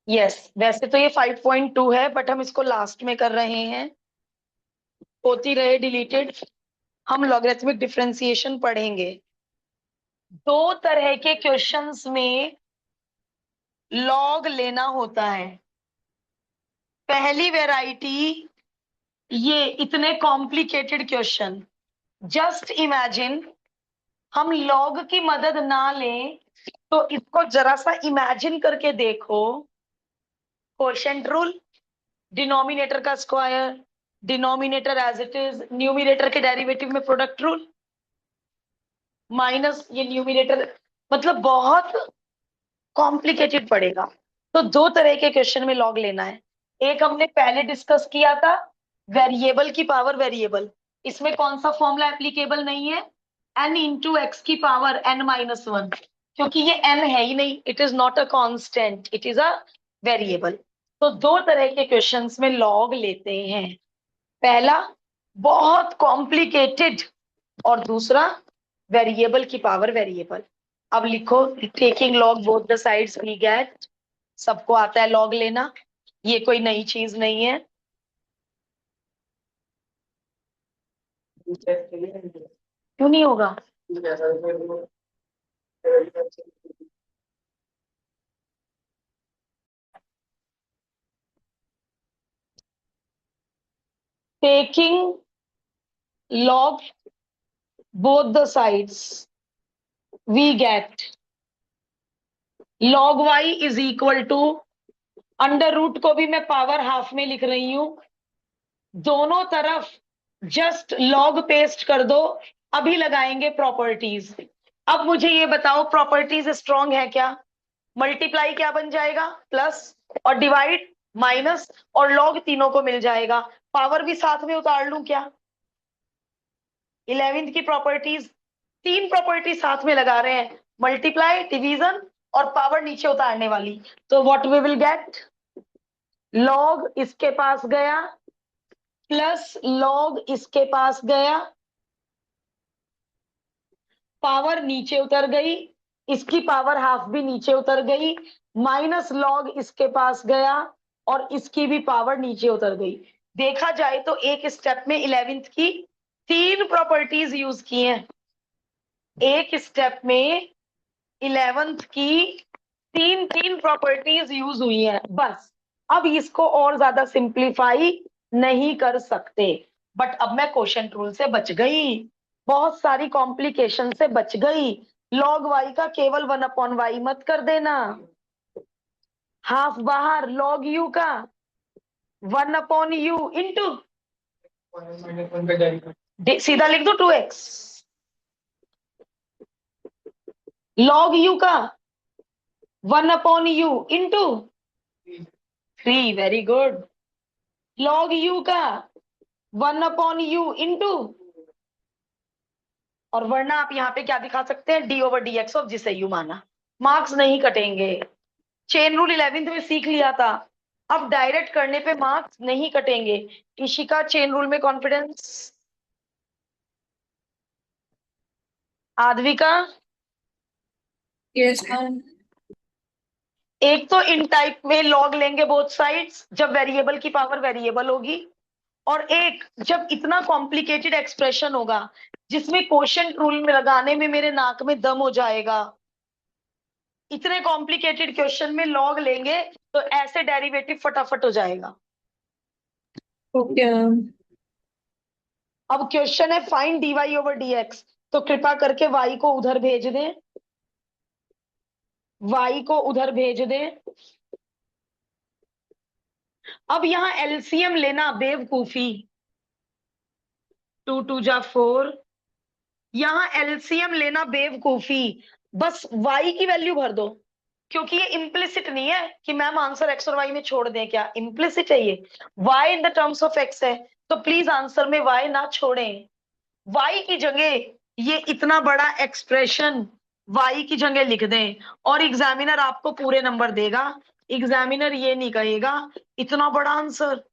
Yes, वैसे तो ये 5.2 है, बट हम इसको लास्ट में कर रहे हैं। होती रहे डिलीटेड। हम लॉगरिथमिक डिफरेंशिएशन पढ़ेंगे। दो तरह के क्वेश्चंस में लॉग लेना होता है। पहली वैरायटी, ये इतने कॉम्प्लिकेटेड क्वेश्चन, जस्ट इमेजिन हम लॉग की मदद ना लें तो इसको जरा सा इमेजिन करके देखो। क्वोशिएंट रूल, डिनोमिनेटर का square, denominator as it is, numerator के डेरिवेटिव में प्रोडक्ट रूल, माइनस ये न्यूमिनेटर, मतलब बहुत कॉम्प्लिकेटेड पड़ेगा। तो दो तरह के क्वेश्चन में लॉग लेना है। एक हमने पहले डिस्कस किया था, वेरिएबल की पावर वेरिएबल। इसमें कौन सा फॉर्मूला एप्लीकेबल नहीं है? n इंटू एक्स की पावर n-1, क्योंकि ये n है ही नहीं, it is not a constant, it is a variable. तो दो तरह के क्वेश्चंस में लॉग लेते हैं। पहला बहुत कॉम्प्लिकेटेड, और दूसरा वेरिएबल की पावर वेरिएबल। अब लिखो, taking log both the sides we get. सबको आता है लॉग लेना, ये कोई नई चीज नहीं है। क्यों नहीं होगा? Taking log both the sides we get log y is equal to, under root को भी मैं पावर हाफ में लिख रही हूं, दोनों तरफ जस्ट लॉग पेस्ट कर दो। अभी लगाएंगे प्रॉपर्टीज। अब मुझे ये बताओ, प्रॉपर्टीज स्ट्रांग है क्या? मल्टीप्लाई क्या बन जाएगा? प्लस, और डिवाइड माइनस, और लॉग तीनों को मिल जाएगा। पावर भी साथ में उतार लूं क्या? 11th की प्रॉपर्टीज, तीन प्रॉपर्टी साथ में लगा रहे हैं, मल्टीप्लाई, डिवीजन और पावर नीचे उतारने वाली। तो what we will get, log इसके पास गया प्लस लॉग इसके पास गया, पावर नीचे उतर गई, इसकी पावर हाफ भी नीचे उतर गई, माइनस लॉग इसके पास गया और इसकी भी पावर नीचे उतर गई। देखा जाए तो एक स्टेप में 11th की तीन प्रॉपर्टीज यूज की हैं। एक स्टेप में 11th की तीन तीन प्रॉपर्टीज यूज हुई हैं बस। अब इसको और ज्यादा सिंप्लीफाई नहीं कर सकते। बट अब मैं क्वोशिएंट रूल से बच गई, बहुत सारी कॉम्प्लिकेशन से बच गई। लॉग वाई का केवल 1/y मत कर देना, हाफ बाहर, लॉग यू का 1/u इंटू, सीधा लिख दो 2x, लॉग यू का 1/u into 3, very good. Log you का 1/u इंटू, और वरना आप यहाँ पे क्या दिखा सकते हैं, d/dx ऑफ जिसे यू माना। मार्क्स नहीं कटेंगे। चेन रूल 11th में सीख लिया था, अब डायरेक्ट करने पे मार्क्स नहीं कटेंगे। इशिका, चेन रूल में कॉन्फिडेंस? आद्विका? Yes ma'am. एक तो इन टाइप में लॉग लेंगे बोथ साइड्स जब वेरिएबल की पावर वेरिएबल होगी, और एक जब इतना कॉम्प्लिकेटेड एक्सप्रेशन होगा जिसमें क्वोशिएंट रूल में लगाने में मेरे नाक में दम हो जाएगा। इतने कॉम्प्लिकेटेड क्वेश्चन में लॉग लेंगे तो ऐसे डेरिवेटिव फटाफट हो जाएगा। Okay ma'am. अब क्वेश्चन है फाइंड dy/dx, तो कृपा करके y को उधर भेज दें, y को उधर भेज दें। अब यहां एलसीएम लेना बेवकूफी, 2 2 जा 4, यहां एलसीएम लेना बेवकूफी। बस y की वैल्यू भर दो, क्योंकि ये इम्प्लिसिट नहीं है कि मैम आंसर x और y में छोड़ दें, क्या इम्प्लिसिट है ये? y in the terms of x है, तो प्लीज आंसर में y ना छोड़ें। y की जगह ये इतना बड़ा एक्सप्रेशन y की जगह लिख दें, और एग्जामिनर आपको पूरे नंबर देगा। एग्जामिनर ये नहीं कहेगा इतना बड़ा आंसर,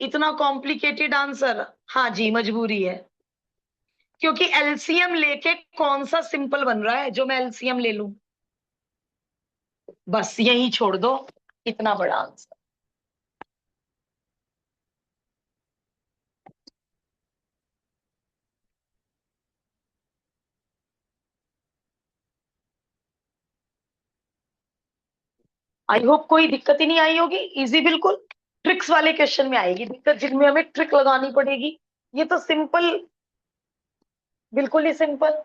इतना कॉम्प्लिकेटेड आंसर। हाँ जी, मजबूरी है, क्योंकि एलसीएम लेके कौन सा सिंपल बन रहा है जो मैं एलसीएम ले लूं? बस यही छोड़ दो। इतना बड़ा आंसर। आई होप कोई दिक्कत ही नहीं आई होगी, इजी बिल्कुल। ट्रिक्स वाले क्वेश्चन में आएगी दिक्कत, जिनमें हमें ट्रिक लगानी पड़ेगी। ये तो सिंपल, बिल्कुल ही सिंपल।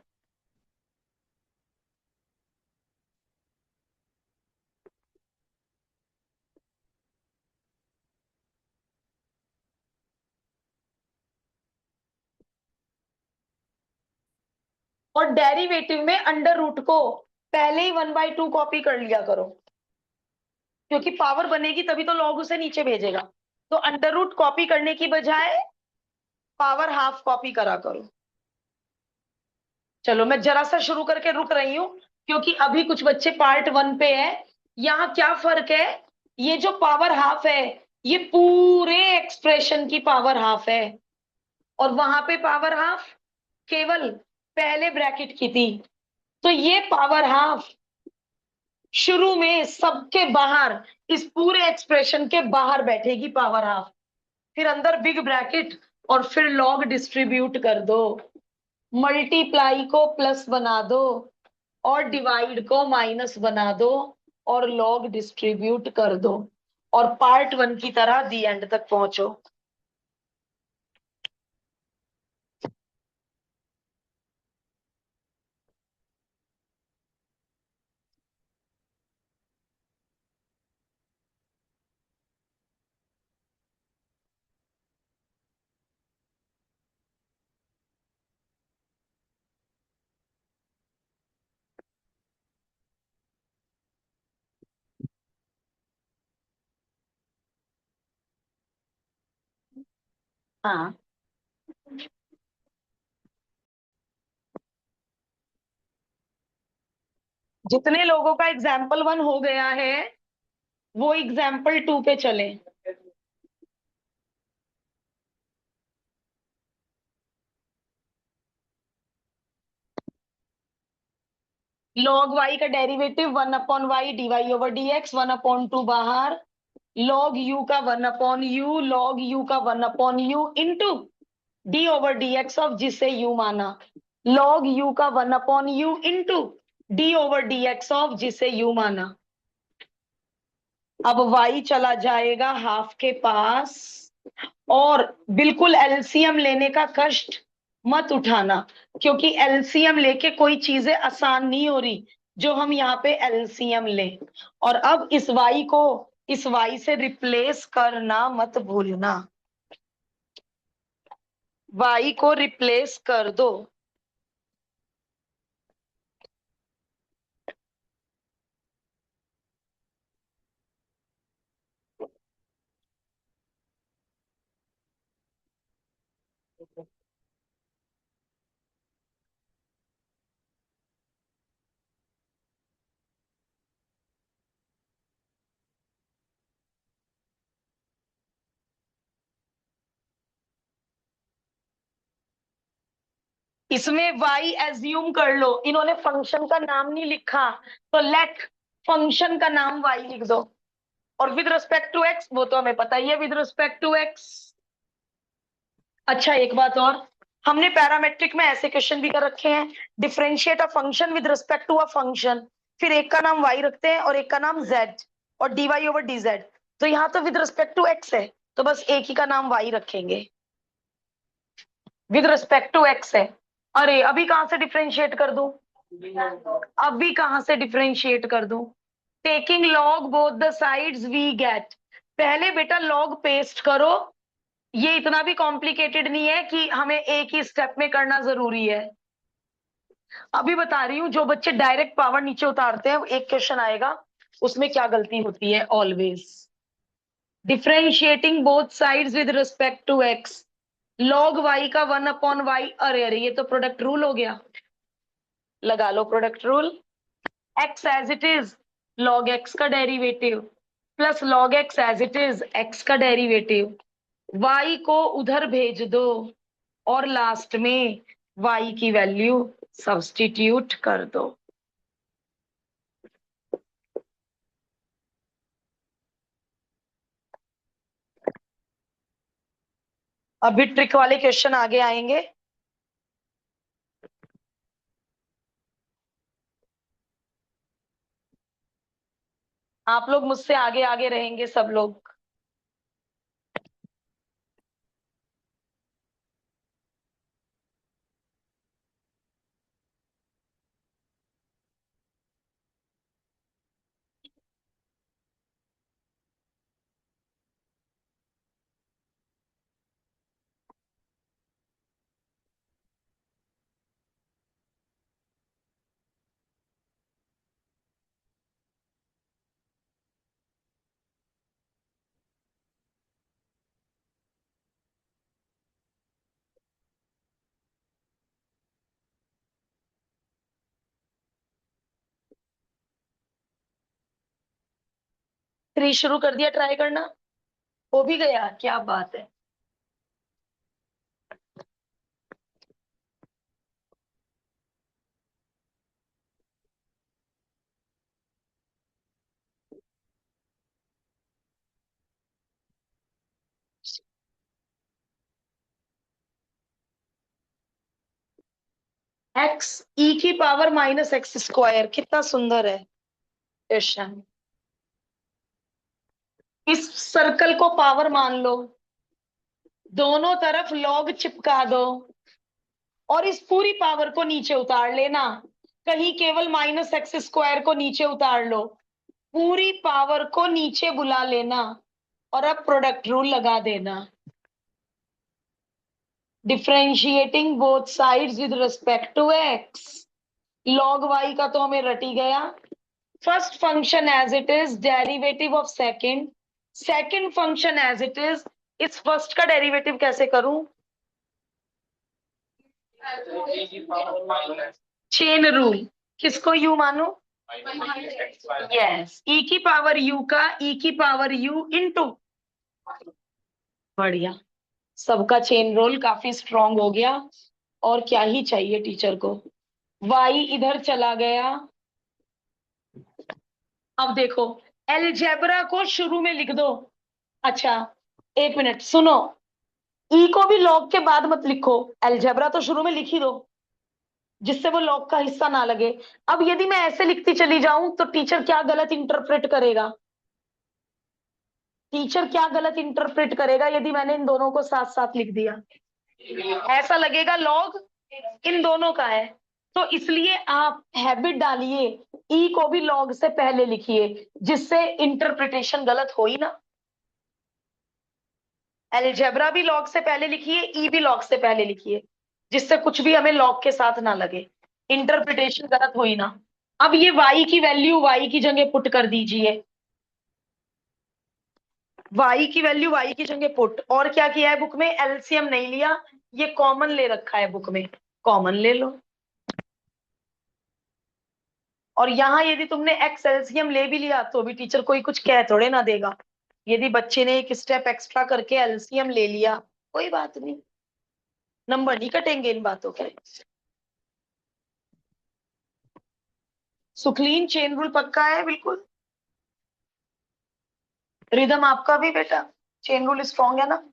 और डेरिवेटिव में अंडर रूट को पहले ही 1/2 कॉपी कर लिया करो, क्योंकि पावर बनेगी तभी तो लॉग उसे नीचे भेजेगा। तो अंडर रूट कॉपी करने की बजाय पावर हाफ कॉपी करा करो। चलो मैं जरा सा शुरू करके रुक रही हूं, क्योंकि अभी कुछ बच्चे पार्ट 1 पे है। यहाँ क्या फर्क है, ये जो पावर हाफ है ये पूरे एक्सप्रेशन की पावर हाफ है, और वहां पे पावर हाफ केवल पहले ब्रैकेट की थी। तो ये पावर हाफ शुरू में सबके बाहर, इस पूरे एक्सप्रेशन के बाहर बैठेगी पावर हाफ, फिर अंदर बिग ब्रैकेट, और फिर लॉग डिस्ट्रीब्यूट कर दो। मल्टीप्लाई को प्लस बना दो और डिवाइड को माइनस बना दो, और लॉग डिस्ट्रीब्यूट कर दो, और पार्ट 1 की तरह दी एंड तक पहुंचो। हाँ, जितने लोगों का एग्जाम्पल 1 हो गया है वो एग्जाम्पल 2 पे चले। लॉग वाई का डेरिवेटिव 1/y dy/dx, 1/2 बाहर। लॉग यू का 1/u, लॉग यू का 1/u इंटू d/dx ऑफ जिसे यू माना। लॉग यू का 1/u इंटू d/dx ऑफ जिसे यू माना। अब y चला जाएगा हाफ के पास, और बिल्कुल एलसीएम लेने का कष्ट मत उठाना, क्योंकि एलसीएम लेके कोई चीजें आसान नहीं हो रही जो हम यहाँ पे एलसीएम लें। और अब इस y को इस y से रिप्लेस करना मत भूलना, y को रिप्लेस कर दो। इसमें y एज्यूम कर लो, इन्होंने फंक्शन का नाम नहीं लिखा, तो लेट फंक्शन का नाम y लिख दो। और विद रिस्पेक्ट टू x वो तो हमें पता ही है, विद रिस्पेक्ट टू x। अच्छा एक बात और, हमने पैरामेट्रिक में ऐसे क्वेश्चन भी कर रखे हैं, differentiate a function with respect to a function, फिर एक का नाम y रखते हैं और एक का नाम z, और dy/dz। तो यहाँ तो विद रिस्पेक्ट टू x है, तो बस एक ही का नाम y रखेंगे, विद रिस्पेक्ट टू x है। अरे अभी कहां से डिफरेंशिएट कर दूं, अभी कहां से डिफरेंशिएट कर दूं। Taking log both the sides we get, पहले बेटा लॉग पेस्ट करो। ये इतना भी कॉम्प्लिकेटेड नहीं है कि हमें एक ही स्टेप में करना जरूरी है। अभी बता रही हूँ, जो बच्चे डायरेक्ट पावर नीचे उतारते हैं, एक क्वेश्चन आएगा उसमें क्या गलती होती है always. Differentiating both sides with respect to x, log y का 1/y, अरे अरे ये तो प्रोडक्ट रूल हो गया, लगा लो product rule. X as it is log x का derivative, plus log x as it is x का डेरिवेटिव, y को उधर भेज दो, और लास्ट में y की वैल्यू सब्स्टिट्यूट कर दो। अभी ट्रिक वाले क्वेश्चन आगे आएंगे। आप लोग मुझसे आगे आगे रहेंगे सब लोग। थ्री शुरू कर दिया ट्राई करना। हो भी गया, क्या बात है। एक्स ई की पावर माइनस एक्स स्क्वायर, कितना सुंदर है क्वेश्चन। इस सर्कल को पावर मान लो, दोनों तरफ लॉग चिपका दो और इस पूरी पावर को नीचे उतार लेना। कहीं केवल माइनस एक्स स्क्वायर को नीचे उतार लो, पूरी पावर को नीचे बुला लेना और अब प्रोडक्ट रूल लगा देना। Differentiating both sides with respect to x, log y का तो हमें रट ही गया। First function as it is, derivative of second, second function as it is. इस फर्स्ट का डेरिवेटिव कैसे करूं? Chain rule. किसको यू मानो? यस, ई की पावर यू का ई की पावर यू इंटू। बढ़िया, सबका चेन रोल काफी स्ट्रांग हो गया। और क्या ही चाहिए टीचर को। वाई इधर चला गया। अब देखो, एलजेब्रा को शुरू में लिख दो। अच्छा, एक मिनट सुनो, ई को भी लॉग के बाद मत लिखो, एलजेब्रा तो शुरू में लिख ही दो, जिससे वो लॉग का हिस्सा ना लगे। अब यदि मैं ऐसे लिखती चली जाऊं तो टीचर क्या गलत इंटरप्रेट करेगा? टीचर क्या गलत इंटरप्रेट करेगा यदि मैंने इन दोनों को साथ साथ लिख दिया? ऐसा लगेगा लॉग इन दोनों का है। तो इसलिए आप हैबिट डालिए, ई को भी लॉग से पहले लिखिए, जिससे इंटरप्रिटेशन गलत हो ही ना। एलजेब्रा भी लॉग से पहले लिखिए, ई भी लॉग से पहले लिखिए, जिससे कुछ भी हमें लॉग के साथ ना लगे, इंटरप्रिटेशन गलत हो ही ना। अब ये वाई की वैल्यू वाई की जगह पुट कर दीजिए, वाई की वैल्यू वाई की जगह पुट। और क्या किया है बुक में? एलसीएम नहीं लिया, ये कॉमन ले रखा है बुक में, कॉमन ले लो। और यहां यदि तुमने एक्स एलसीएम ले भी लिया तो भी टीचर कोई कुछ कह थोड़े ना देगा। यदि बच्चे ने एक स्टेप एक्स्ट्रा करके एलसीएम ले लिया, कोई बात नहीं, नंबर नहीं कटेंगे इन बातों के। सुखलीन, चेन रूल पक्का है बिल्कुल। रिदम आपका भी बेटा, चेन रूल स्ट्रॉन्ग है ना?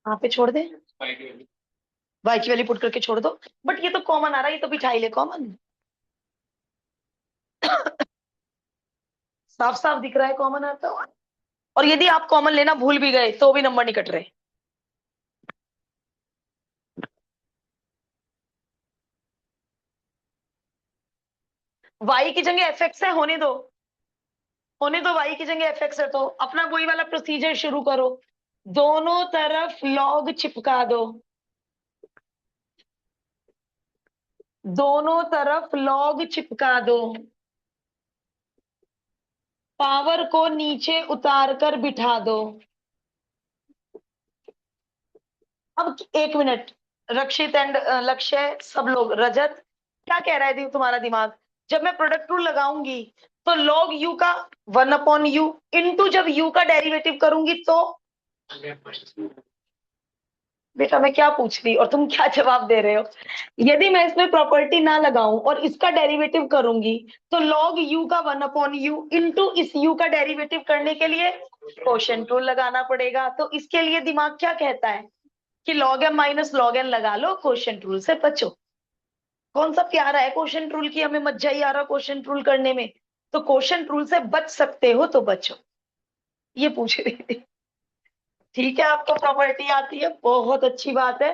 वहां पे छोड़ दे, वाई की वैल्यू पुट करके छोड़ दो। बट ये तो कॉमन आ रहा है, ये तो बिठा ही ले कॉमन। साफ साफ दिख रहा है कॉमन आता हुआ। और यदि आप कॉमन लेना भूल भी गए तो भी नंबर नहीं कट रहे। वाई की जगह एफ एक्स है, होने दो, होने दो, वाई की जगह एफ एक्स है तो अपना वही वाला प्रोसीजर शुरू करो। दोनों तरफ लॉग चिपका दो, दोनों तरफ लॉग चिपका दो, पावर को नीचे उतार कर बिठा दो। अब 1 मिनट, रक्षित एंड लक्ष्य, सब लोग, रजत क्या कह रहा है तुम्हारा दिमाग? जब मैं प्रोडक्ट रूल लगाऊंगी तो लॉग यू का 1/u इंटू जब u का डेरिवेटिव करूंगी तो, बेटा मैं क्या पूछ रही और तुम क्या जवाब दे रहे हो? यदि मैं इसमें प्रॉपर्टी ना लगाऊं और इसका डेरिवेटिव करूंगी तो लॉग u का 1/u इंटू इस u का डेरिवेटिव करने के लिए क्वोशिएंट रूल लगाना पड़ेगा। तो इसके लिए दिमाग क्या कहता है कि log m minus log n लगा लो, क्वोशिएंट रूल से बचो। कौन सा प्यारा है क्वोशिएंट रूल की, हमें मजा ही आ रहा क्वोशिएंट रूल करने में। तो क्वोशिएंट रूल से बच सकते हो तो बचो, ये पूछ रही थी। ठीक है, आपको प्रॉपर्टी आती है, बहुत अच्छी बात है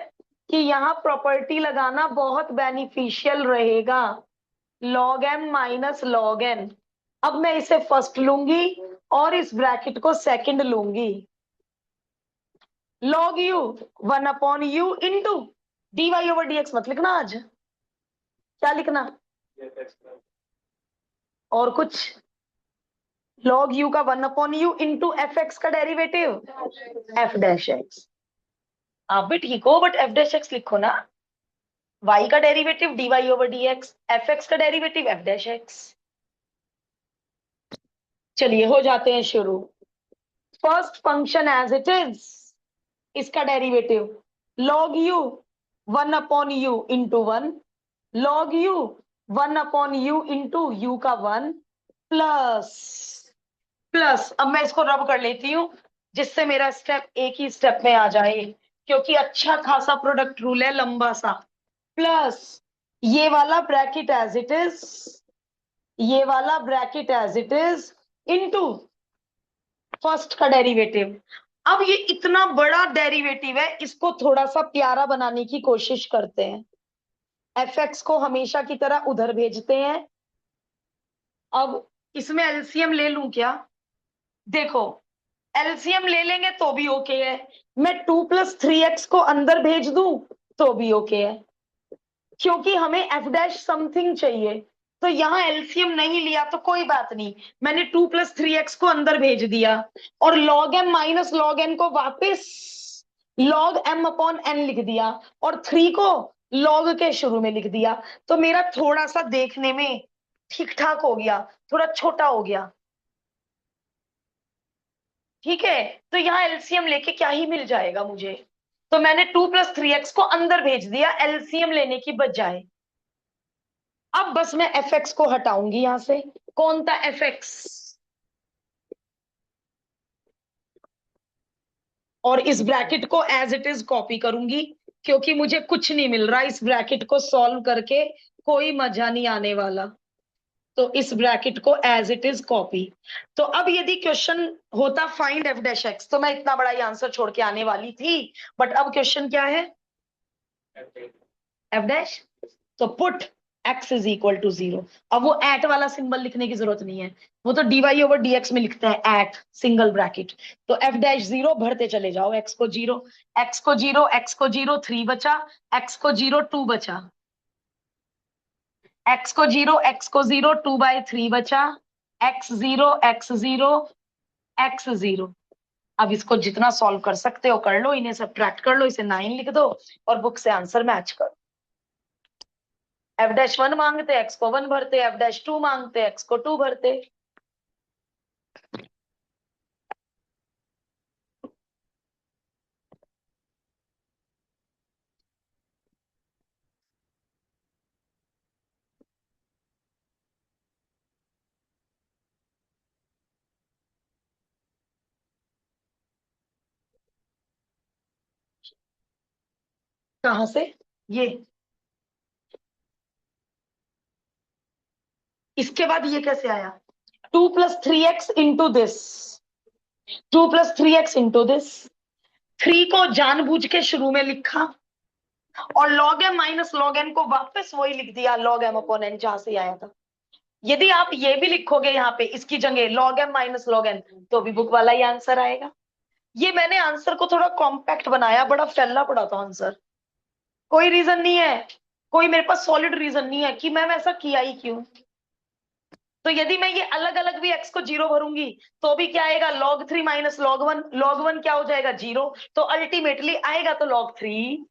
कि यहाँ प्रॉपर्टी लगाना बहुत बेनिफिशियल रहेगा। log m minus log n, अब मैं इसे फर्स्ट लूंगी और इस ब्रैकेट को सेकंड लूंगी। log u 1/u into dy/dx मत लिखना आज, क्या लिखना और कुछ, log u का 1/u इंटू एफ एक्स का डेरिवेटिव एफ डैश एक्स। आप भी ठीक हो बट एफ डैश एक्स लिखो ना, y का डेरिवेटिव dy/dx, एफ एक्स का डेरिवेटिव एफ डैश एक्स। चलिए हो जाते हैं शुरू। First function as it is, इसका derivative log u 1/u into 1, log u 1/u into u का 1 प्लस प्लस, अब मैं इसको रब कर लेती हूँ जिससे मेरा स्टेप एक ही स्टेप में आ जाए, क्योंकि अच्छा खासा प्रोडक्ट रूल है लंबा सा। प्लस ये वाला ब्रैकेट एज इट इज, ये वाला bracket as it is into first का डेरिवेटिव। अब ये इतना बड़ा डेरिवेटिव है, इसको थोड़ा सा प्यारा बनाने की कोशिश करते हैं। एफ एक्स को हमेशा की तरह उधर भेजते हैं। अब इसमें एलसीएम ले लूं क्या? देखो, एलसीएम ले लेंगे तो भी ओके है, मैं 2 + 3x को अंदर भेज दूं तो भी ओके है, क्योंकि हमें एफ डैश समथिंग चाहिए। तो यहाँ एलसीएम नहीं लिया तो कोई बात नहीं, मैंने 2 + 3x को अंदर भेज दिया और log m minus log n को वापस log m/n लिख दिया और 3 को log के शुरू में लिख दिया। तो मेरा थोड़ा सा देखने में ठीक ठाक हो गया, थोड़ा छोटा हो गया। ठीक है, तो यहाँ एलसीएम लेके क्या ही मिल जाएगा मुझे, तो मैंने 2 + 3x को अंदर भेज दिया एलसीएम लेने की बजाय। अब बस मैं एफ एक्स को हटाऊंगी यहां से, कौन था एफ एक्स, और इस ब्रैकेट को एज इट इज कॉपी करूंगी, क्योंकि मुझे कुछ नहीं मिल रहा इस ब्रैकेट को सॉल्व करके, कोई मजा नहीं आने वाला। तो इस ब्रैकेट को एज इट इज कॉपी। तो अब यदि क्वेश्चन होता फाइंड एफ डैश एक्स तो मैं इतना बड़ा ही आंसर छोड़ के आने वाली थी, बट अब क्वेश्चन क्या है, एफ डैश, तो put x is equal to 0। अब वो एट वाला सिंबल लिखने की जरूरत नहीं है, वो तो dy/dx में लिखते हैं एट सिंगल ब्रैकेट। तो f डैश 0 भरते चले जाओ, x को 0, x को 0, x को 0, 3 बचा, x को 0, 2 बचा, x को 0, x को 0, 2/3 बचा, x 0, x 0, x 0। अब इसको जितना सॉल्व कर सकते हो कर लो, इन्हें सब्ट्रैक्ट कर लो, इसे 9 लिख दो और बुक से आंसर मैच करो। एफ डैश 1 मांगते एक्स को 1 भरते, एफ डैश 2 मांगते एक्स को 2 भरते। कहां से ये, इसके बाद ये कैसे आया, 2 + 3x into this, 2 + 3x into this, 3 को जानबूझ के शुरू में लिखा और log m minus log n को वापस वही लिख दिया log m/n जहां से आया था। यदि आप ये भी लिखोगे यहाँ पे इसकी जगह log m minus log n तो भी बुक वाला ही आंसर आएगा। ये मैंने आंसर को थोड़ा कॉम्पैक्ट बनाया, बड़ा फैला पड़ा था आंसर। कोई रीजन नहीं है, कोई मेरे पास सॉलिड रीजन नहीं है कि मैम ऐसा किया ही क्यों। तो यदि मैं ये अलग अलग भी x को जीरो भरूंगी तो भी क्या आएगा, log 3 माइनस log 1, log 1 क्या हो जाएगा, जीरो। तो अल्टीमेटली आएगा तो log 3।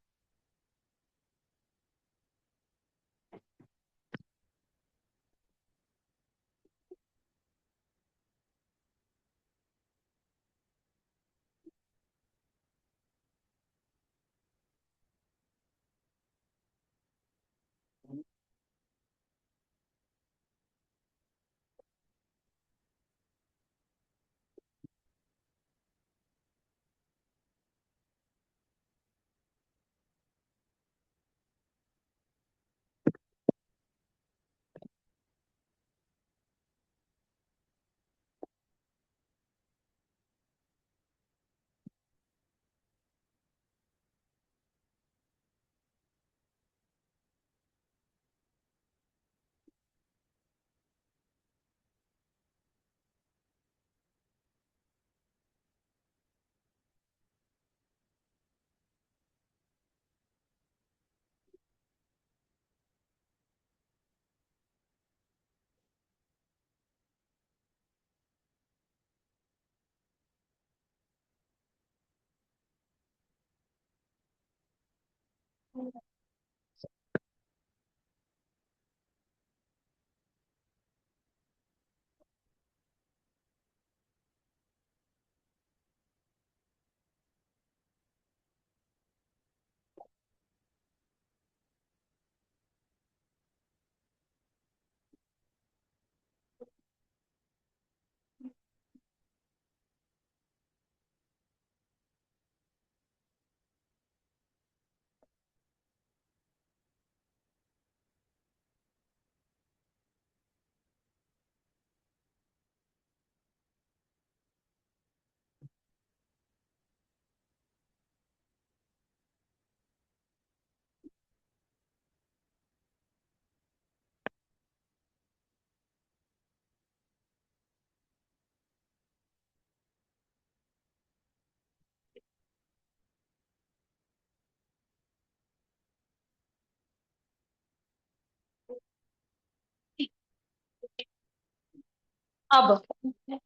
अब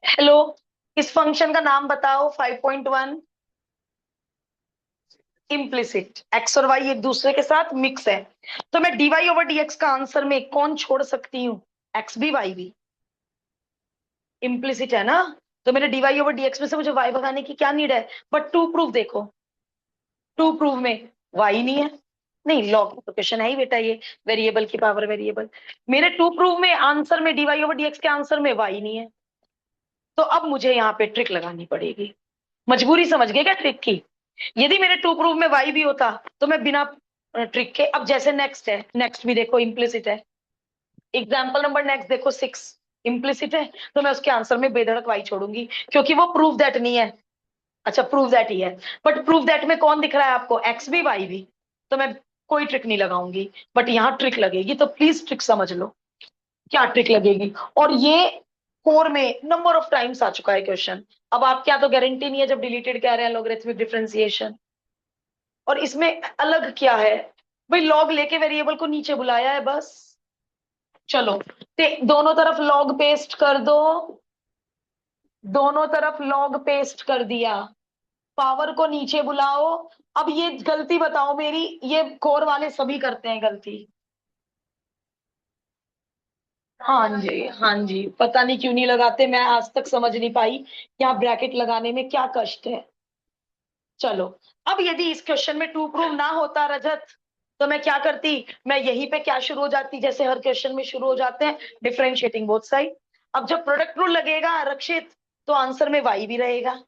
हेलो, इस फंक्शन का नाम बताओ 5.1। इम्प्लिसिट, एक्स और वाई एक दूसरे के साथ मिक्स है। तो मैं डीवाई ओवर डीएक्स का आंसर में कौन छोड़ सकती हूँ, एक्स भी वाई भी। इम्प्लिसिट है ना, तो मेरे डीवाई ओवर डीएक्स में से मुझे वाई भगाने की क्या नीड है। बट टू प्रूफ देखो, टू प्रूफ में वाई नहीं है। नहीं, लॉग तो क्वेश्चन है ही बेटा ये, वेरिएबल की पावर वेरिएबल। मेरे टू प्रूफ में आंसर में डीवाई ओवर डीएक्स के आंसर में वाई नहीं है। तो अब मुझे यहाँ पे ट्रिक लगानी पड़ेगी। मजबूरी समझ गए क्या ट्रिक की। यदि मेरे टू प्रूफ में वाई भी होता तो मैं बिना ट्रिक के, अब जैसे नेक्स्ट है, नेक्स्ट भी देखो इम्प्लिसिट है। एग्जाम्पल नंबर नेक्स्ट देखो 6, इम्प्लिसिट है। तो मैं उसके आंसर में बेधड़क वाई छोड़ूंगी, क्योंकि वो प्रूफ दैट नहीं है। अच्छा, प्रूफ दैट ही है, बट प्रूफ दैट में कौन दिख रहा है आपको, एक्स भी वाई भी। तो मैं कोई ट्रिक नहीं लगाऊंगी, बट यहाँ ट्रिक लगेगी। तो प्लीज ट्रिक समझ लो क्या ट्रिक लगेगी। और ये कोर में नंबर ऑफ टाइम्स आ चुका है क्वेश्चन। अब आप क्या, तो गारंटी नहीं है जब डिलीटेड कह रहे हैं लॉगरिथमिक डिफरेंशिएशन। और इसमें अलग क्या है भाई, लॉग लेके वेरिएबल को नीचे बुलाया है बस। चलो, दोनों तरफ लॉग पेस्ट कर दो, दोनों तरफ लॉग पेस्ट कर दिया, पावर को नीचे बुलाओ। अब ये गलती बताओ मेरी, ये कोर वाले सभी करते हैं गलती। हाँ जी, हाँ जी, पता नहीं क्यों नहीं लगाते, मैं आज तक समझ नहीं पाई यहाँ ब्रैकेट लगाने में क्या कष्ट है। चलो, अब यदि इस क्वेश्चन में टू प्रूव ना होता रजत, तो मैं क्या करती, मैं यहीं पे क्या शुरू हो जाती, जैसे हर क्वेश्चन में शुरू हो जाते हैं, डिफरेंशिएटिंग बोथ साइड। अब जब प्रोडक्ट रूल लगेगा रक्षित, तो आंसर में वाई भी रहेगा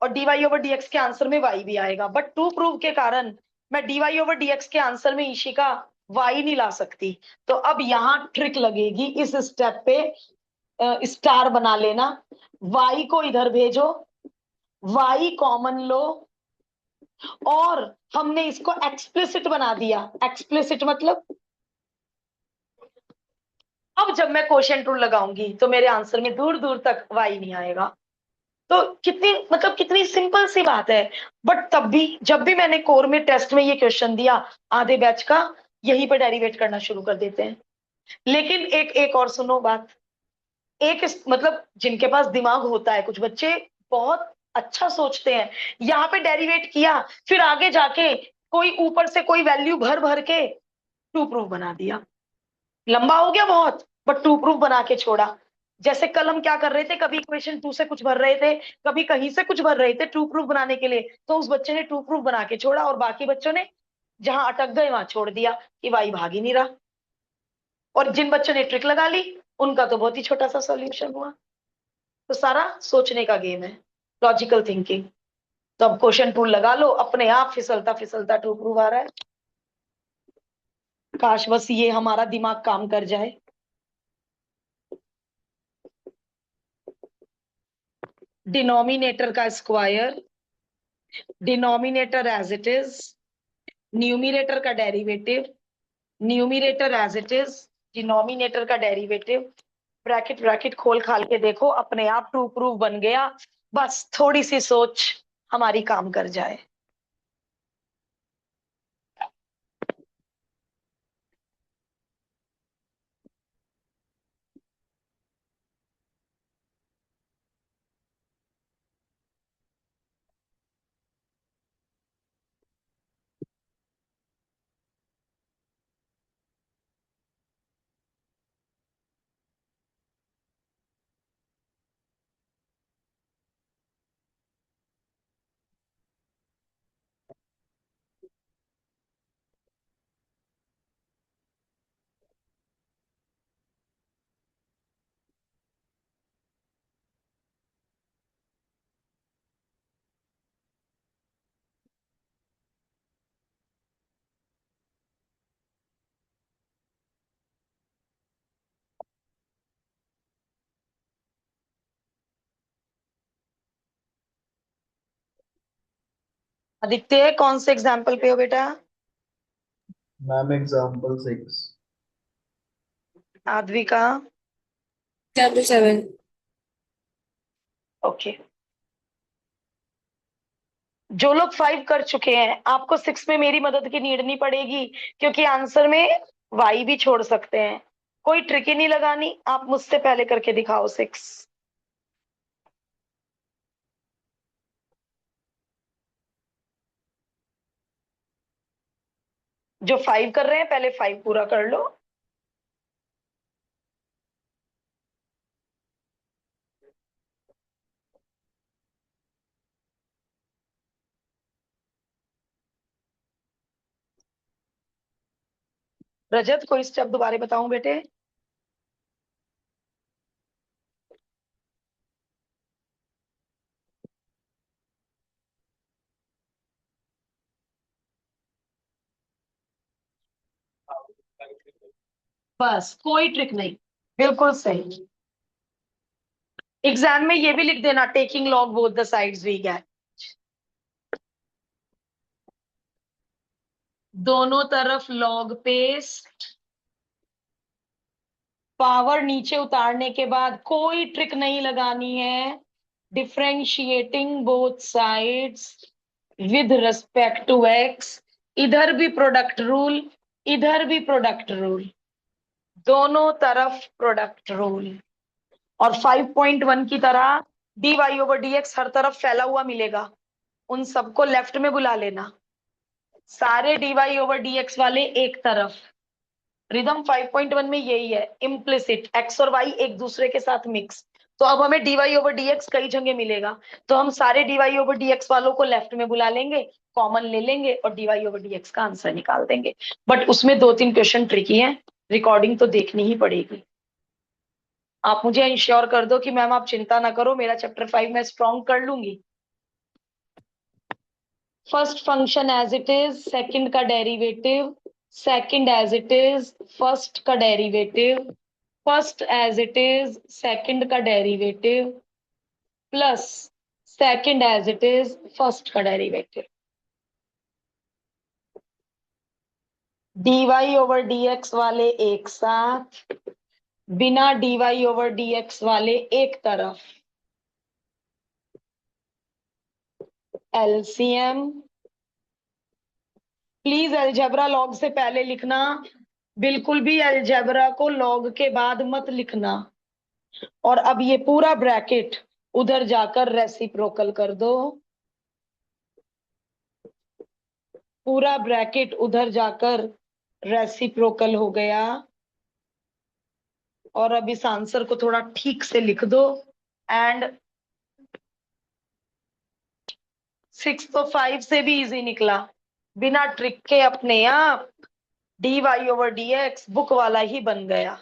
और डीवाई ओवर डीएक्स के आंसर में वाई भी आएगा। बट टू प्रूव के कारण मैं डीवाई ओवर डीएक्स के आंसर में ईशिका वाई नहीं ला सकती। तो अब यहाँ ट्रिक लगेगी, इस स्टेप पे स्टार बना लेना, वाई को इधर भेजो, वाई कॉमन लो, और हमने इसको एक्सप्लिसिट बना दिया। एक्सप्लिसिट मतलब अब जब मैं क्वोशिएंट रूल लगाऊंगी तो मेरे आंसर में दूर दूर तक वाई नहीं आएगा। तो कितनी मतलब कितनी सिंपल सी बात है। बट तब भी जब भी मैंने कोर में टेस्ट में ये क्वेश्चन दिया, आधे बैच का यहीं पर डेरिवेट करना शुरू कर देते हैं। लेकिन एक एक और सुनो बात। मतलब जिनके पास दिमाग होता है, कुछ बच्चे बहुत अच्छा सोचते हैं, यहाँ पे डेरिवेट किया, फिर आगे जाके कोई ऊपर से कोई वैल्यू भर भर के टू प्रूफ बना दिया। लंबा हो गया बहुत, बट टू प्रूफ बना के छोड़ा। जैसे कल हम क्या कर रहे थे, कभी इक्वेशन टू से कुछ भर रहे थे, कभी कहीं से कुछ भर रहे थे टू प्रूफ बनाने के लिए, तो उस बच्चे ने टू प्रूफ बना के छोड़ा, और बाकी बच्चों ने जहां अटक गए वहां छोड़ दिया कि वाई भाग ही नहीं रहा। और जिन बच्चों ने ट्रिक लगा ली, उनका तो बहुत ही छोटा सा सॉल्यूशन हुआ। तो सारा सोचने का गेम है, लॉजिकल थिंकिंग। तो अब क्वेश्चन टूल लगा लो, अपने आप फिसलता फिसलता टू प्रूफ आ रहा है। काश बस ये हमारा दिमाग काम कर जाए। डिनोमिनेटर का square, denominator as it is, numerator का derivative, numerator as it is, denominator का डेरिवेटिव, ब्रैकेट ब्रैकेट खोल खाल के देखो, अपने आप टू प्रूफ बन गया। बस थोड़ी सी सोच हमारी काम कर जाए। आदित्य कौन से एग्जाम्पल पे हो बेटा? Ma'am example 6। आद्विका? Example 7. ओके। जो लोग 5 कर चुके हैं, आपको 6 में मेरी मदद की नीड नहीं पड़ेगी, क्योंकि आंसर में वाई भी छोड़ सकते हैं। कोई ट्रिक ही नहीं लगानी, आप मुझसे पहले करके दिखाओ 6। जो 5 कर रहे हैं पहले 5 पूरा कर लो। रजत कोई स्टेप दोबारा बताऊं बेटे? बस कोई ट्रिक नहीं, बिल्कुल सही। एग्जाम में ये भी लिख देना, taking log both the sides we get. दोनों तरफ लॉग पेस्ट, पावर नीचे उतारने के बाद कोई ट्रिक नहीं लगानी है। Differentiating both sides with respect to x. इधर भी प्रोडक्ट रूल, इधर भी प्रोडक्ट रूल, दोनों तरफ प्रोडक्ट रूल। और 5.1 की तरह dy ओवर dx हर तरफ फैला हुआ मिलेगा, उन सबको लेफ्ट में बुला लेना। सारे dy ओवर dx वाले एक तरफ। रिदम 5.1 में यही है, इम्प्लिसिट एक्स और वाई एक दूसरे के साथ मिक्स। तो अब हमें dy ओवर dx कई जगह मिलेगा, तो हम सारे dy ओवर dx वालों को लेफ्ट में बुला लेंगे, कॉमन ले लेंगे और dy ओवर dx का आंसर निकाल देंगे। बट उसमें 2-3 क्वेश्चन ट्रिकी हैं, रिकॉर्डिंग तो देखनी ही पड़ेगी। आप मुझे इंश्योर कर दो कि मैम आप चिंता ना करो, मेरा चैप्टर 5 मैं स्ट्रॉन्ग कर लूंगी। First function as it is, second का derivative, second as it is, first का derivative, first as it is, second का derivative, plus second as it is, first का डेरिवेटिव। dy ओवर dx वाले एक साथ, बिना dy ओवर dx वाले एक तरफ। एलसीएम। प्लीज अलजेब्रा लॉग से पहले लिखना, बिल्कुल भी अलजेब्रा को लॉग के बाद मत लिखना। और अब ये पूरा ब्रैकेट उधर जाकर रेसिप्रोकल कर दो, पूरा ब्रैकेट उधर जाकर रेसिप्रोकल हो गया। और अब इस आंसर को थोड़ा ठीक से लिख दो। एंड 6 तो 5 से भी इजी निकला, बिना ट्रिक के अपने आप dy/dx बुक वाला ही बन गया।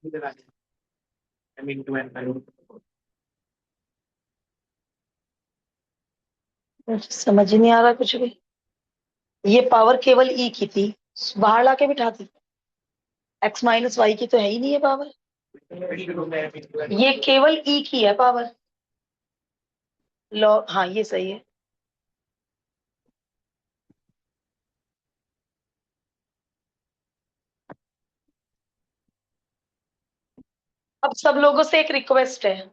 मुझे समझ ही नहीं आ रहा कुछ भी। ये पावर केवल ई की थी, बाहर लाके बिठा दी। x-y की तो है ही नहीं है पावर, ये केवल ई की है पावर। लॉ, हाँ ये सही है। अब सब लोगों से एक रिक्वेस्ट है।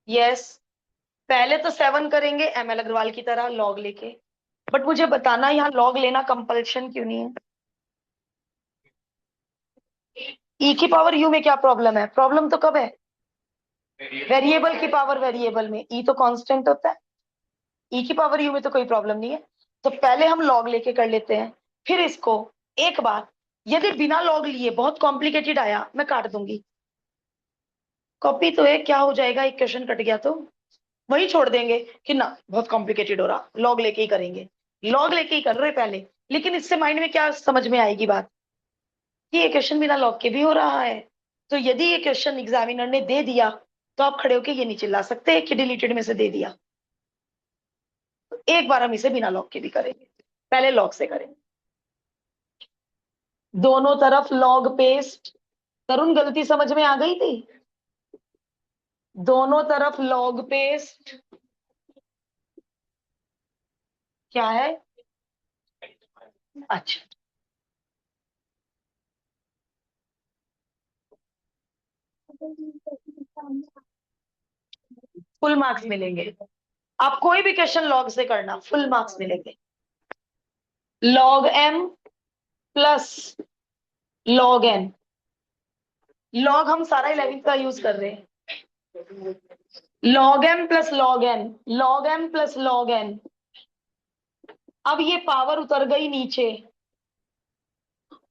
यस, पहले तो 7 करेंगे एमएल अग्रवाल की तरह लॉग लेके, बट मुझे बताना यहाँ लॉग लेना कंपल्शन क्यों नहीं है। ई की पावर यू में क्या प्रॉब्लम है? प्रॉब्लम तो कब है? वेरिएबल की पावर वेरिएबल में, ई तो कांस्टेंट होता है। ई की पावर यू में तो कोई प्रॉब्लम नहीं है। तो पहले हम लॉग लेके कर लेते हैं, फिर इसको एक बार, यदि बिना लॉग लिए बहुत कॉम्प्लिकेटेड आया मैं काट दूंगी। कॉपी तो है, क्या हो जाएगा, एक क्वेश्चन कट गया तो वही छोड़ देंगे कि ना बहुत कॉम्प्लिकेटेड हो रहा, लॉग लेके ही करेंगे। लॉग लेके ही कर रहे पहले, लेकिन इससे माइंड में क्या समझ में आएगी बात कि ये क्वेश्चन बिना लॉग के भी हो रहा है। तो यदि ये क्वेश्चन एग्जामिनर ने दे दिया तो आप खड़े होके ये नहीं चिल्ला सकते कि डिलीटेड में से दे दिया। तो एक बार हम इसे बिना लॉग के भी करेंगे, पहले लॉग से करेंगे। दोनों तरफ लॉग पेस्ट। तरुण गलती समझ में आ गई थी? दोनों तरफ लॉग पेस्ट क्या है? अच्छा, फुल मार्क्स मिलेंगे। आप कोई भी क्वेश्चन लॉग से करना, फुल मार्क्स मिलेंगे। Log m plus log n, log हम सारा 11 का यूज कर रहे हैं। Log m plus log n, log m plus log n. अब ये पावर उतर गई नीचे,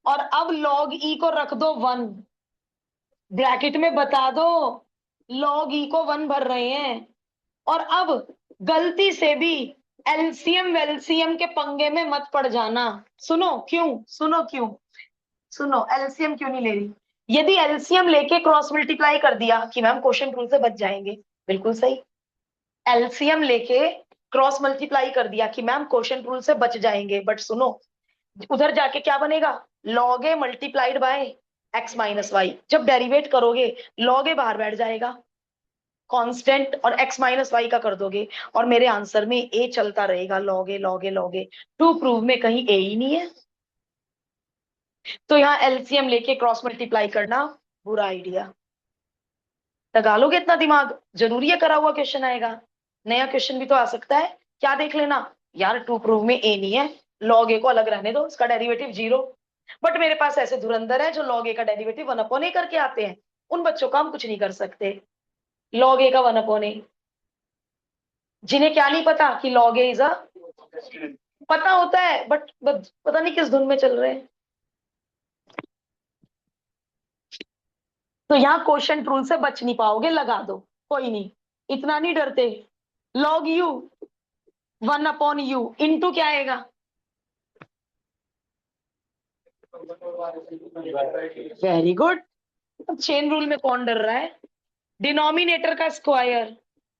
और अब लॉग ई को रख दो 1, ब्रैकेट में बता दो लॉग ई को 1 भर रहे हैं। और अब गलती से भी एलसीएम वेलसीएम के पंगे में मत पड़ जाना। सुनो क्यों, सुनो क्यों, सुनो एलसीएम क्यों नहीं ले रही। यदि एलसीएम लेके क्रॉस मल्टीप्लाई कर दिया कि मैम क्वोशिएंट रूल से बच जाएंगे, बिल्कुल सही। एलसीएम लेके क्रॉस मल्टीप्लाई कर दिया कि मैम क्वोशिएंट रूल से बच जाएंगे, बट सुनो उधर जाके क्या बनेगा, log a multiplied by x minus y. जब डेरिवेट करोगे लॉग ए बाहर बैठ जाएगा, कांस्टेंट, और x माइनस वाई का कर दोगे, और मेरे आंसर में a चलता रहेगा, log a log a log a. To prove में कहीं a ही नहीं है, तो यहाँ एलसीएम लेके क्रॉस मल्टीप्लाई करना बुरा आइडिया। लगा लोगे इतना दिमाग, जरूरी है करा हुआ क्वेश्चन आएगा, नया क्वेश्चन भी तो आ सकता है। क्या देख लेना यार, टू प्रूव में a नहीं है, लॉग ए को अलग रहने दो, इसका डेरिवेटिव 0। बट मेरे पास ऐसे धुरंधर है जो लॉग ए का डेरिवेटिव 1/a करके आते हैं, उन बच्चों का हम कुछ नहीं कर सकते। लॉग ए का 1/a, जिन्हें क्या नहीं पता कि लॉग ए इज अ, पता होता है बट पता नहीं किस धुन में चल रहे हैं। तो यहाँ क्वोशिएंट रूल से बच नहीं पाओगे, लगा दो, कोई नहीं, इतना नहीं डरते। लॉग यू 1/u इंटू क्या आएगा, वेरी गुड। अब चेन रूल में कौन डर रहा है, डिनोमिनेटर का square,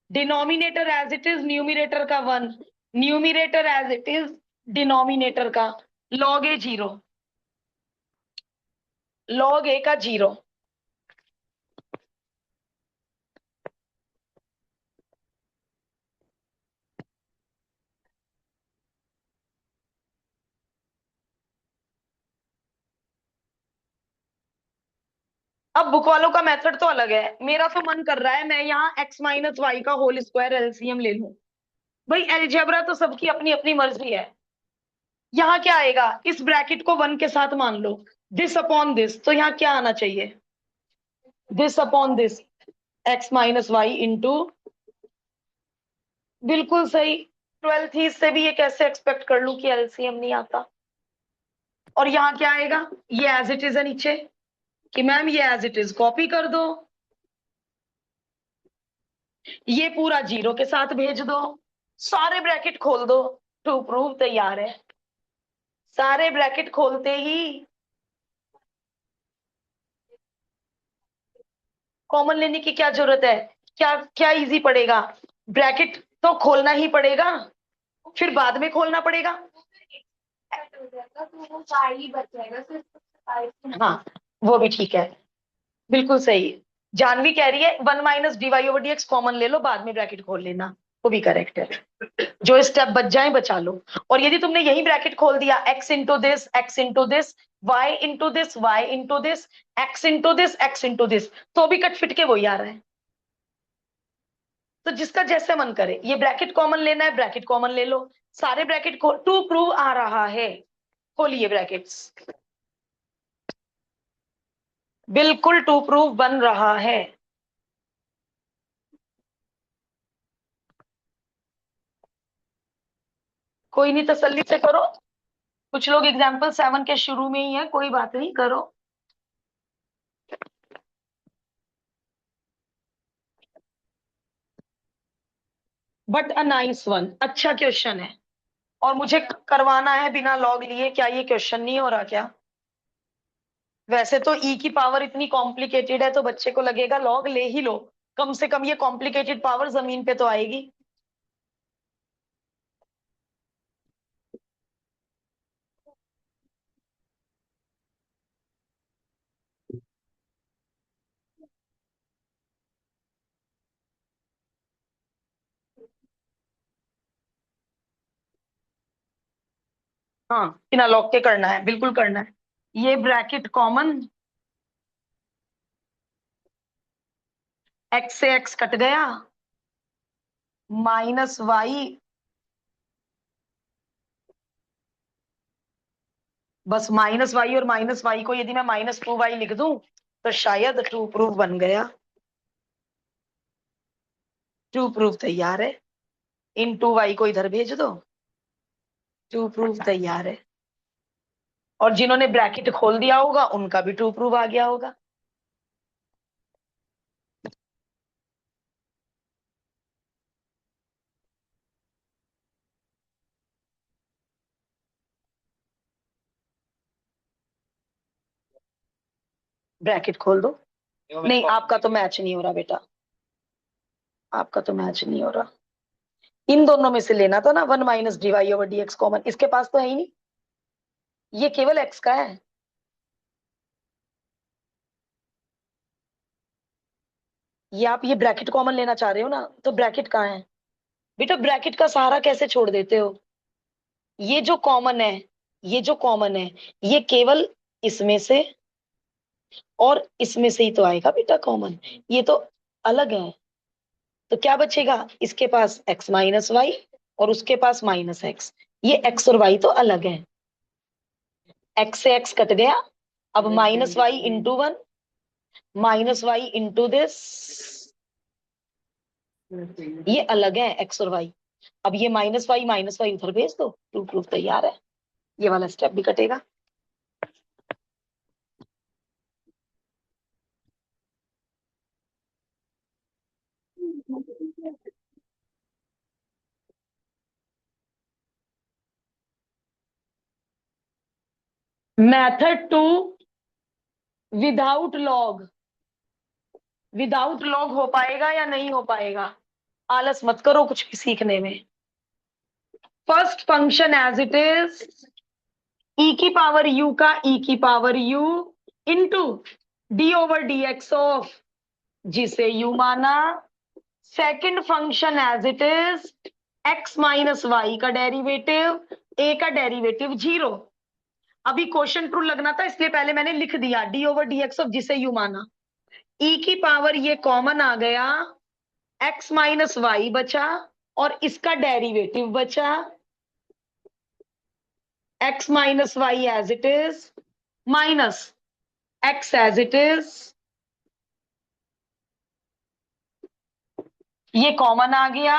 denominator as it is numerator का 1, numerator as it is denominator का, लॉग ए 0, लॉग ए का 0। अब बुक वालों का मेथड तो अलग है, मेरा तो मन कर रहा है मैं यहाँ x माइनस वाई का होल स्क्वायर एलसीएम ले लूं। भाई एलजेब्रा तो सबकी अपनी अपनी मर्जी है। यहाँ क्या आएगा, इस ब्रैकेट को 1 के साथ मान लो, दिस अपॉन दिस, तो यहाँ क्या आना चाहिए, this upon this, x minus y into, बिल्कुल सही। 12th ही से भी ये कैसे एक्सपेक्ट कर लूं कि एलसीएम नहीं आता। और यहाँ क्या आएगा, ये एज इट इज है नीचे, कि मैम ये एज इट इज कॉपी कर दो, ये पूरा 0 के साथ भेज दो, सारे ब्रैकेट खोल दो, टू प्रूव तैयार है। सारे ब्रैकेट खोलते ही कॉमन लेने की क्या जरूरत है, क्या क्या इजी पड़ेगा, ब्रैकेट तो खोलना ही पड़ेगा, फिर बाद में खोलना पड़ेगा। हाँ वो भी ठीक है, बिल्कुल सही। जानवी कह रही है 1 माइनस dy/dx कॉमन ले लो, बाद में ब्रैकेट खोल लेना, वो भी करेक्ट है। जो स्टेप बच जाए बचा लो। और यदि तुमने यही ब्रैकेट खोल दिया, x into this, x into this, y into this, y into this, x into this, x into this, तो भी कट फिट के वही आ रहा है। तो जिसका जैसे मन करे, ये ब्रैकेट कॉमन लेना है ब्रैकेट कॉमन ले लो, सारे ब्रैकेट को टू प्रूव आ रहा है, खोलिए ब्रैकेट्स, बिल्कुल टू प्रूव बन रहा है। कोई नहीं, तसल्ली से करो, कुछ लोग एग्जाम्पल 7 के शुरू में ही है, कोई बात नहीं, करो। बट अ नाइस वन, अच्छा क्वेश्चन है, और मुझे करवाना है बिना लॉग लिए, क्या ये क्वेश्चन नहीं हो रहा क्या। वैसे तो ई की पावर इतनी कॉम्प्लिकेटेड है तो बच्चे को लगेगा लॉग ले ही लो, कम से कम ये कॉम्प्लिकेटेड पावर जमीन पे तो आएगी। हाँ बिना लॉग के करना है, बिल्कुल करना है। ये ब्रैकेट कॉमन, एक्स से एक्स कट गया, माइनस वाई, बस माइनस वाई, और माइनस वाई को यदि मैं -2y लिख दूं तो शायद ट्रू प्रूफ बन गया। ट्रू प्रूफ तैयार है। इन टू वाई को इधर भेज दो। ट्रू प्रूफ तैयार है। और जिन्होंने ब्रैकेट खोल दिया होगा उनका भी ट्रू प्रूफ आ गया होगा। ब्रैकेट खोल दो। नहीं, आपका तो मैच नहीं हो रहा बेटा, आपका तो मैच नहीं हो रहा। इन दोनों में से लेना था ना, 1 minus d y over d x common, इसके पास तो है ही नहीं, ये केवल एक्स का है। ये आप ये ब्रैकेट कॉमन लेना चाह रहे हो ना, तो ब्रैकेट कहाँ है बेटा? ब्रैकेट का सहारा कैसे छोड़ देते हो? ये जो कॉमन है, ये जो कॉमन है, ये केवल इसमें से और इसमें से ही तो आएगा बेटा कॉमन, ये तो अलग है। तो क्या बचेगा? इसके पास x माइनस वाई और उसके पास माइनस एक्स, ये x और y तो अलग है। x से x कट गया, अब minus y into 1 minus y into this, ये अलग है x और y। अब ये माइनस वाई उधर भेज दो, ट्रू प्रूफ तैयार है। ये वाला स्टेप भी कटेगा। Method 2, without log. Without log हो पाएगा या नहीं हो पाएगा? आलस मत करो कुछ भी सीखने में। First function as it is, e की पावर यू का ई की power u into d over d x of, जिसे यू माना। Second function as it is, x minus y का डेरिवेटिव, ए का डेरिवेटिव 0। अभी क्वेश्चन ट्रू लगना था इसलिए पहले मैंने लिख दिया D over d x of, जिसे यू माना। ई की पावर ये कॉमन आ गया, एक्स माइनस वाई बचा और इसका डेरिवेटिव बचा, x minus y as it is minus x as it is, ये कॉमन आ गया,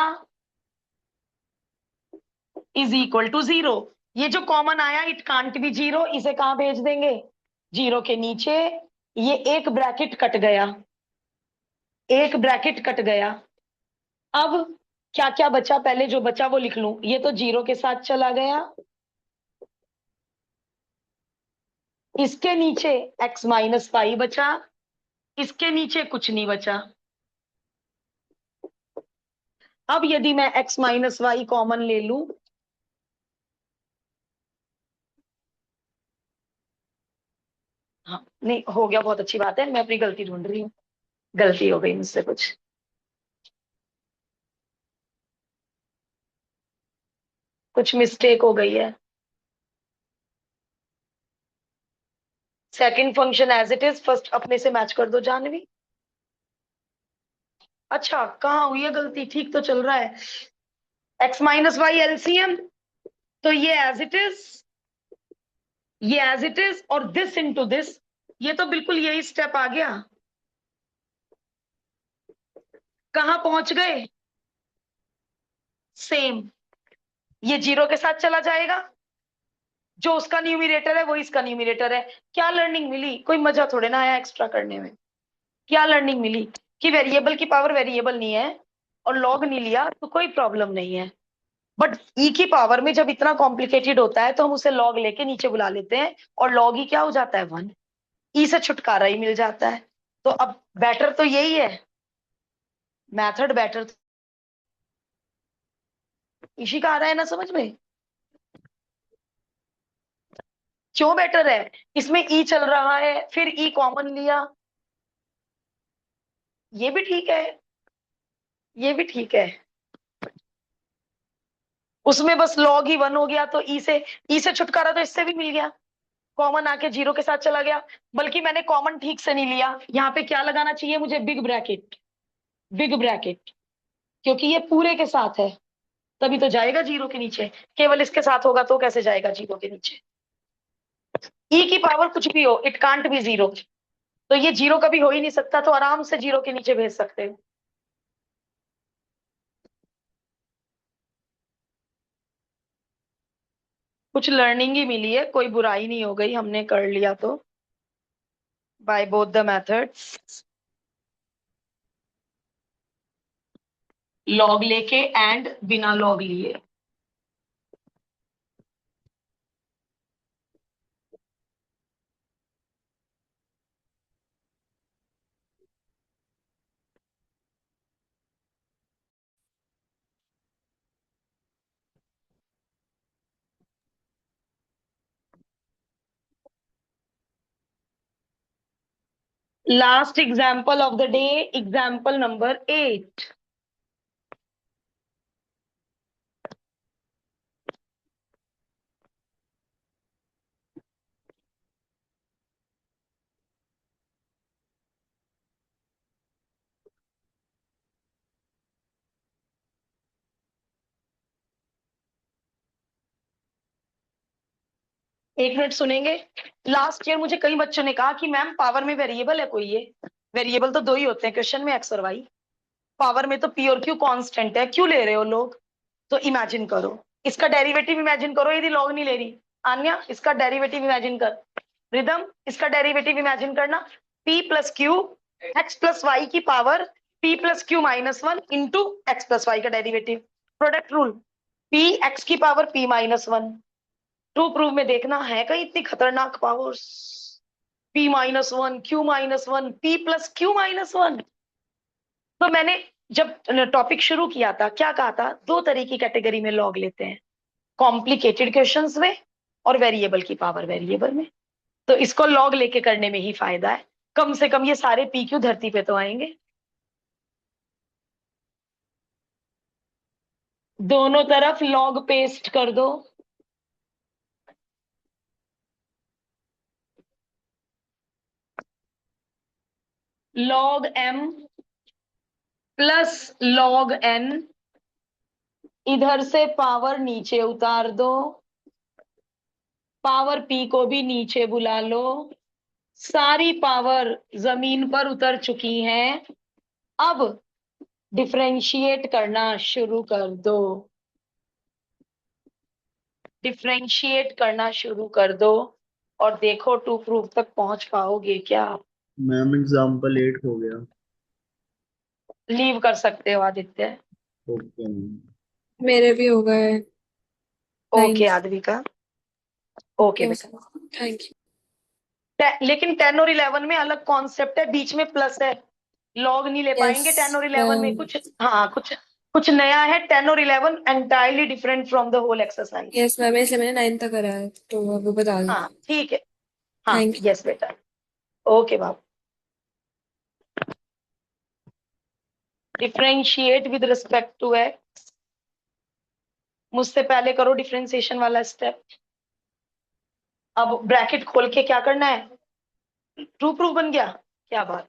इज इक्वल टू 0। ये जो कॉमन आया इट कांट बी 0, इसे कहां भेज देंगे? 0 के नीचे। ये एक ब्रैकेट कट गया, एक ब्रैकेट कट गया। अब क्या क्या बचा? पहले जो बचा वो लिख लूं। ये तो 0 के साथ चला गया, इसके नीचे x माइनस पाई बचा, इसके नीचे कुछ नहीं बचा। अब यदि मैं x माइनस वाई कॉमन ले लूं, हाँ नहीं हो गया, बहुत अच्छी बात है। मैं अपनी गलती ढूंढ रही हूँ, गलती हो गई मुझसे कुछ। कुछ मिस्टेक हो गई है। Second function as it is, first अपने से मैच कर दो जानवी। अच्छा कहाँ हुई है गलती? ठीक तो चल रहा है। x माइनस वाई एलसीएम, तो ये एज इट इज, ये एज इट इज और दिस इनटू दिस, ये तो बिल्कुल यही स्टेप आ गया। कहां पहुंच गए? सेम। ये 0 के साथ चला जाएगा, जो उसका न्यूमिरेटर है वो इसका न्यूमिरेटर है। क्या लर्निंग मिली? कोई मजा थोड़े ना आया एक्स्ट्रा करने में। क्या लर्निंग मिली? कि वेरिएबल की पावर वेरिएबल नहीं है और लॉग नहीं लिया तो कोई प्रॉब्लम नहीं है। बट ई की पावर में जब इतना कॉम्प्लिकेटेड होता है तो हम उसे लॉग लेके नीचे बुला लेते हैं और लॉग ही क्या हो जाता है? 1। ई से छुटकारा ही मिल जाता है। तो अब बेटर तो यही है, मेथड बेटर इसी का आ रहा है ना समझ में? क्यों बेटर है? इसमें ई चल रहा है, फिर ई कॉमन लिया, ये भी ठीक है, ये भी ठीक है। उसमें बस लॉग ही 1 हो गया तो ई से छुटकारा तो इससे भी मिल गया, कॉमन आके 0 के साथ चला गया। बल्कि मैंने कॉमन ठीक से नहीं लिया, यहाँ पे क्या लगाना चाहिए मुझे? बिग ब्रैकेट, बिग ब्रैकेट, क्योंकि ये पूरे के साथ है तभी तो जाएगा 0 के नीचे। केवल इसके साथ होगा तो कैसे जाएगा 0 के नीचे? ई की पावर कुछ भी हो, इट कांट बी 0। तो ये जीरो कभी हो ही नहीं सकता, तो आराम से जीरो के नीचे भेज सकते हो। कुछ लर्निंग ही मिली है, कोई बुराई नहीं हो गई, हमने कर लिया तो by both the methods, log लेके एंड बिना लॉग लिए। Last example of the day, example number 8। एक मिनट सुनेंगे। लास्ट ईयर मुझे कई बच्चों ने कहा कि मैम पावर में वेरिएबल है कोई? ये वेरिएबल तो दो ही होते हैं क्वेश्चन में, एक्स और वाई। पावर में तो पी और क्यू कांस्टेंट है, क्यों ले रहे हो लोग? तो इमेजिन करो, इसका डेरिवेटिव इमेजिन करो यदि लॉग नहीं ले रही। आन्या, इसका डेरिवेटिव इमेजिन कर। रिदम, इसका डेरिवेटिव इमेजिन करना। P plus q x plus y की power p plus q -1 into x plus y का derivative. Product rule, p x की पावर पी -1। ट्रू प्रूफ में देखना है कहीं इतनी खतरनाक powers, p -1 q -1 p plus q -1। तो मैंने जब टॉपिक शुरू किया था क्या कहा था, दो तरह की कैटेगरी में लॉग लेते हैं, कॉम्प्लिकेटेड क्वेश्चंस में और वेरिएबल की पावर वेरिएबल में। तो इसको लॉग लेके करने में ही फायदा है, कम से कम ये सारे पी क्यू धरती पे तो आएंगे। दोनों तरफ लॉग पेस्ट कर दो। Log m plus log n, इधर से पावर नीचे उतार दो, पावर पी को भी नीचे बुला लो, सारी पावर जमीन पर उतर चुकी हैं। अब डिफरेंशिएट करना शुरू कर दो, डिफरेंशिएट करना शुरू कर दो, और देखो टू प्रूफ तक पहुंच पाओगे क्या। मैम एग्जाम्पल 8 हो गया। लीव कर सकते हो आदित्य। Okay ma'am. मेरे भी हो गए ओके 9th। आद्विका, ओके यस, बेटा। Thank you. लेकिन 10 और 11 में अलग कॉन्सेप्ट है, बीच में प्लस है, लॉग नहीं ले यस पाएंगे 10 और 11 में। मैम। कुछ हाँ, कुछ कुछ नया है, 10 और 11 entirely different from the whole exercise. Yes ma'am, इसलिए मैंने 9th तक करा है, तो अब बता दो। हाँ ठीक है, हाँ थैंक यू। यस बेटा। ओके बाबू, differentiate with respect to x, मुझसे पहले करो डिफरेंशिएशन वाला स्टेप। अब ब्रैकेट खोल के क्या करना है, ट्रू प्रूफ बन गया, क्या बात।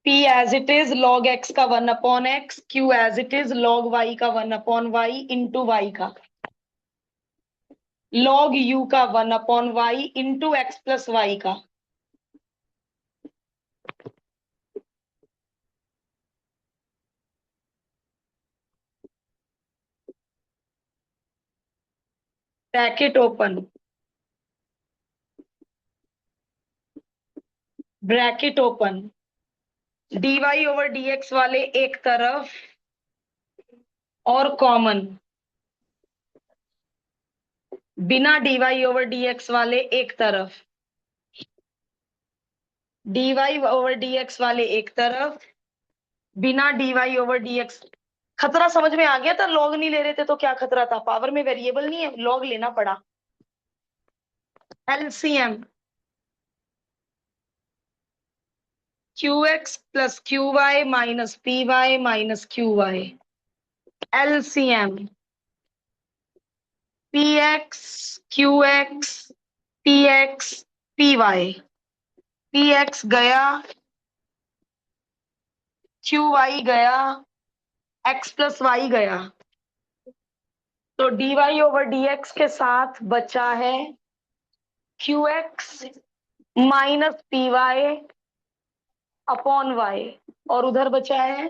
P as it is log x का 1/x, Q as it is log y का 1/y इंटू वाई का, log u का 1/y into x plus y का। Bracket open, bracket open, dy over dx वाले एक तरफ और कॉमन, बिना dy ओवर dx वाले एक तरफ, dy ओवर dx वाले एक तरफ, बिना dy ओवर dx। खतरा समझ में आ गया था, लॉग नहीं ले रहे थे तो क्या खतरा था, पावर में वेरिएबल नहीं है, लॉग लेना पड़ा। LCM, qx plus qy minus py minus qy, LCM px qx px py, px गया, qy गया, x प्लस वाई गया, तो dy ओवर dx के साथ बचा है qx minus p y upon y, और उधर बचा है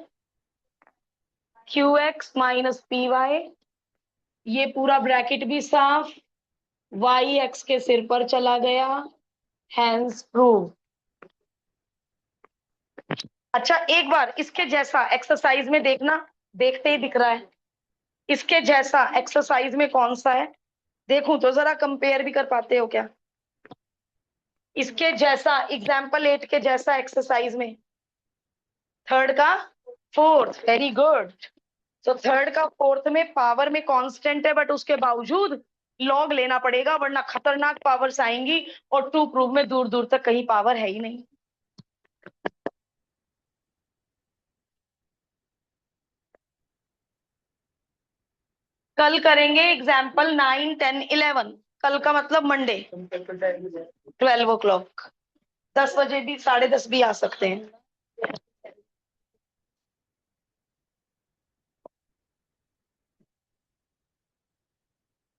q x minus p y, ये पूरा ब्रैकेट भी साफ, वाई एक्स के सिर पर चला गया, हैंस प्रूव। अच्छा एक बार इसके जैसा एक्सरसाइज में देखना, देखते ही दिख रहा है, इसके जैसा एक्सरसाइज में कौन सा है, देखूं तो जरा कंपेयर भी कर पाते हो क्या? इसके जैसा एग्जाम्पल 8 के जैसा एक्सरसाइज में, थर्ड का फोर्थ, वेरी गुड। तो थर्ड का फोर्थ में पावर में कांस्टेंट है, बट उसके बावजूद लॉग लेना पड़ेगा, वरना खतरनाक पावर्स आएंगी, और टू प्रूव में दूर दूर तक कहीं पावर है ही नहीं। कल करेंगे एग्जाम्पल 9, 10, 11। कल का मतलब मंडे 12 o'clock, 10 बजे भी 10:30 भी आ सकते हैं।